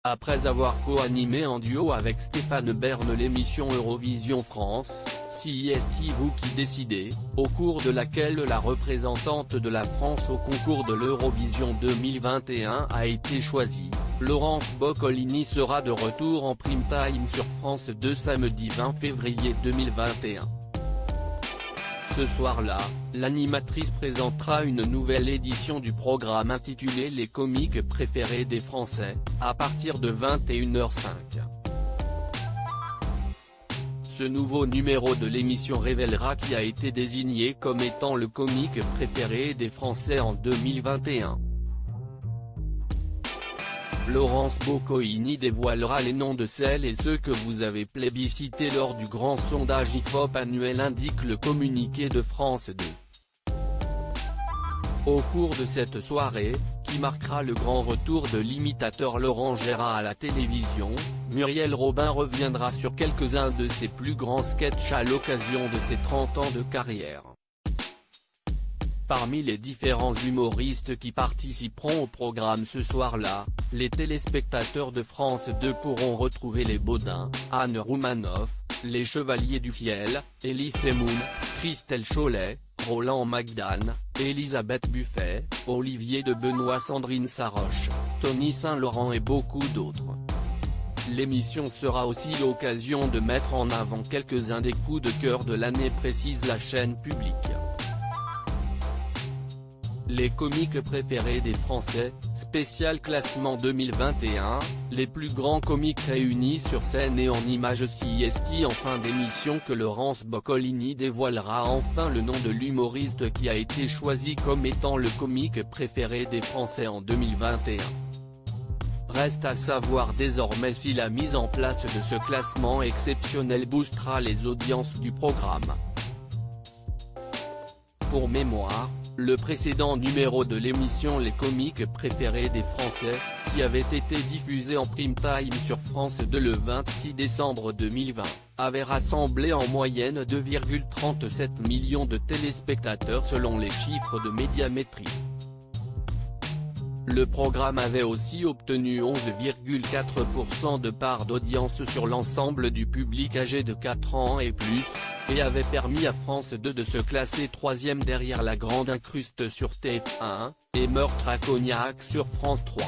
Après avoir co-animé en duo avec Stéphane Bern l'émission Eurovision France, c'est vous qui décidez, au cours de laquelle la représentante de la France au concours de l'Eurovision 2021 a été choisie, Laurence Boccolini sera de retour en prime time sur France 2 samedi 20 février 2021. Ce soir-là, l'animatrice présentera une nouvelle édition du programme intitulé Les comiques préférés des Français, à partir de 21h05. Ce nouveau numéro de l'émission révélera qui a été désigné comme étant le comique préféré des Français en 2021. Laurence Boccolini dévoilera les noms de celles et ceux que vous avez plébiscités lors du grand sondage IFOP annuel, indique le communiqué de France 2. Au cours de cette soirée, qui marquera le grand retour de l'imitateur Laurent Gérard à la télévision, Muriel Robin reviendra sur quelques-uns de ses plus grands sketchs à l'occasion de ses 30 ans de carrière. Parmi les différents humoristes qui participeront au programme ce soir-là, les téléspectateurs de France 2 pourront retrouver les Baudins, Anne Roumanoff, les Chevaliers du Fiel, Elie Semoun, Christelle Chollet, Roland Magdan, Elisabeth Buffet, Olivier de Benoît, Sandrine Saroche, Tony Saint-Laurent et beaucoup d'autres. L'émission sera aussi l'occasion de mettre en avant quelques-uns des coups de cœur de l'année, précise la chaîne publique. Les comiques préférés des Français, spécial classement 2021, les plus grands comiques réunis sur scène et en images. C'est en fin d'émission que Laurence Boccolini dévoilera enfin le nom de l'humoriste qui a été choisi comme étant le comique préféré des Français en 2021. Reste à savoir désormais si la mise en place de ce classement exceptionnel boostera les audiences du programme. Pour mémoire, le précédent numéro de l'émission Les comiques préférés des Français, qui avait été diffusé en prime time sur France 2 le 26 décembre 2020, avait rassemblé en moyenne 2,37 millions de téléspectateurs selon les chiffres de Médiamétrie. Le programme avait aussi obtenu 11,4% de part d'audience sur l'ensemble du public âgé de 4 ans et plus, et avait permis à France 2 de se classer 3e derrière La Grande Incruste sur TF1, et Meurtre à Cognac sur France 3.